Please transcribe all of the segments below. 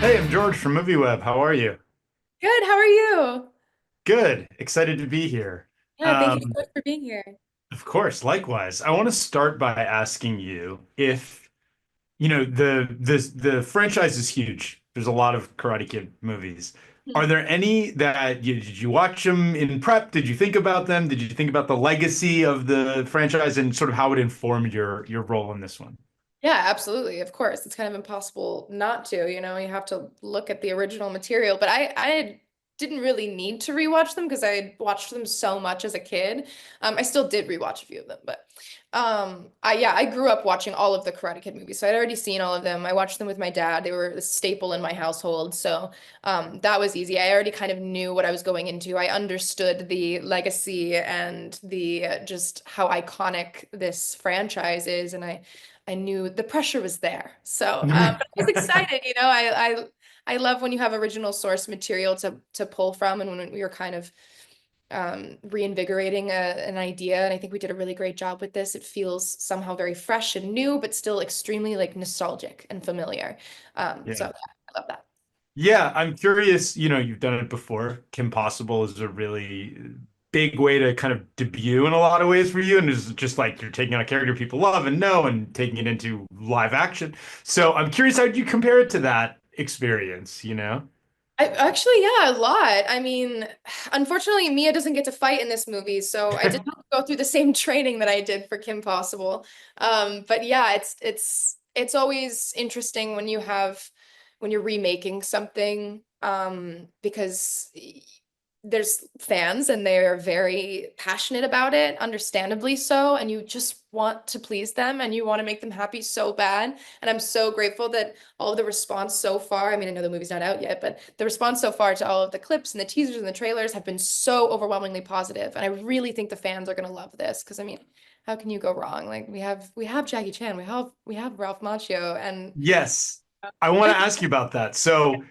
Hey, I'm George from MovieWeb. How are you? Good. How are you? Good. Excited to be here. Yeah, thank you so Um, much for being here. of course, likewise. I want to start by asking you if, the franchise is huge. There's a lot of Karate Kid movies. Are Hmm. there any that did you watch them in prep? Did you think about them? Did you think about the legacy of the franchise and sort of how it informed your role in this one? Yeah, absolutely. Of course. It's kind of impossible not to, you have to look at the original material. But I didn't really need to rewatch them because I had watched them so much as a kid. I still did rewatch a few of them, but I grew up watching all of the Karate Kid movies. So I'd already seen all of them. I watched them with my dad. They were a staple in my household. So that was easy. I already kind of knew what I was going into. I understood the legacy and the just how iconic this franchise is, and I knew the pressure was there. So, but I was excited, I love when you have original source material to pull from, and when we were kind of reinvigorating an idea, and I think we did a really great job with this. It feels somehow very fresh and new, but still extremely like nostalgic and familiar. So Yeah. yeah, I love that. Yeah, I'm curious, you've done it before. Kim Possible is a really big way to kind of debut in a lot of ways for you. And it's just like you're taking on a character people love and know and taking it into live action. So I'm curious, how would you compare it to that experience? Actually, yeah, a lot. I mean, unfortunately, Mia doesn't get to fight in this movie, so I did not go through the same training that I did for Kim Possible. But yeah, it's always interesting when when you're remaking something, because there's fans and they're very passionate about it, understandably so, and you just want to please them and you want to make them happy so bad. And I'm so grateful that all of the response so far, I mean, I know the movie's not out yet, but the response so far to all of the clips and the teasers and the trailers have been so overwhelmingly positive. And I really think the fans are going to love this because I mean, how can you go wrong? Like we have Jackie Chan, we have Ralph Macchio, and Yes, I want to ask you about that. So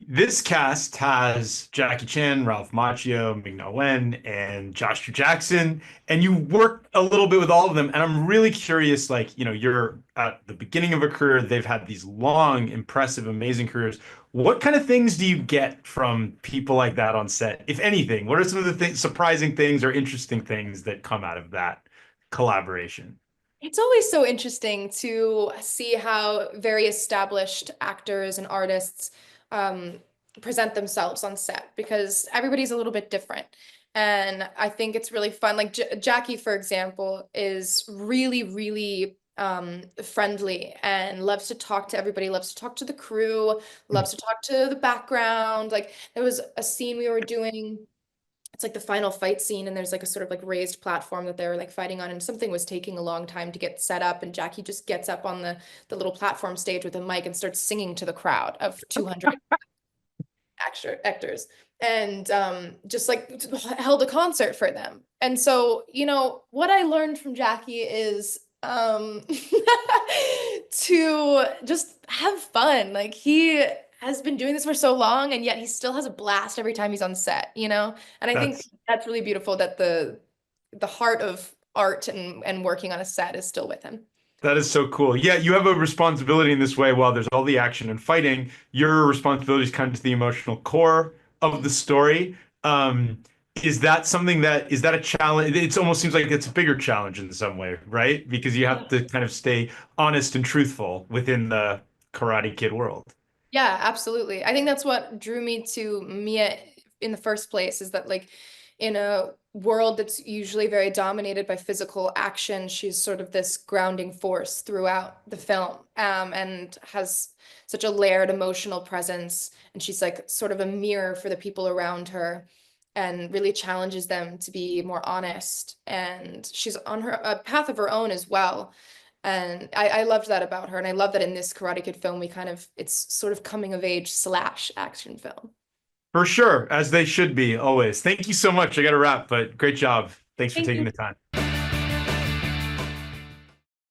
this cast has Jackie Chan, Ralph Macchio, Ming-Na Wen, and Joshua Jackson, and you work a little bit with all of them. And I'm really curious, like, you're at the beginning of a career, they've had these long, impressive, amazing careers. What kind of things do you get from people like that on set, if anything? What are some of the surprising things or interesting things that come out of that collaboration? it's always so interesting to see how very established actors and artists um, present themselves on set because everybody's a little bit different. And I think it's really fun. Like Jackie, for example, is really, really friendly and loves to talk to everybody, loves to talk to the crew, loves to talk to the background. Like there was a scene we were doing, it's like the final fight scene, and there's like a sort of like raised platform that they were like fighting on, and something was taking a long time to get set up, and Jackie just gets up on the little platform stage with a mic and starts singing to the crowd of 200 actors, and just like held a concert for them. And so, what I learned from Jackie is to just have fun. Like he has been doing this for so long, and yet he still has a blast every time he's on set. And I think That's that's really beautiful that the heart of art and working on a set is still with him. That is so cool. Yeah, you have a responsibility in this way. While there's all the action and fighting, your responsibility is kind of to the emotional core of the story. Um, is that something is that a challenge? It almost seems like it's a bigger challenge in some way, right? Because you have to kind of stay honest and truthful within the Karate Kid world. Yeah, absolutely. I think that's what drew me to Mia in the first place is that like in a world that's usually very dominated by physical action, she's sort of this grounding force throughout the film, and has such a layered emotional presence. And she's like sort of a mirror for the people around her and really challenges them to be more honest. And she's on a path of her own as well. And I loved that about her. And I love that in this Karate Kid film, it's sort of coming of age slash action film. For sure, as they should be always. Thank you so much. I got to wrap, but great job. Thanks for Thank taking you. the time.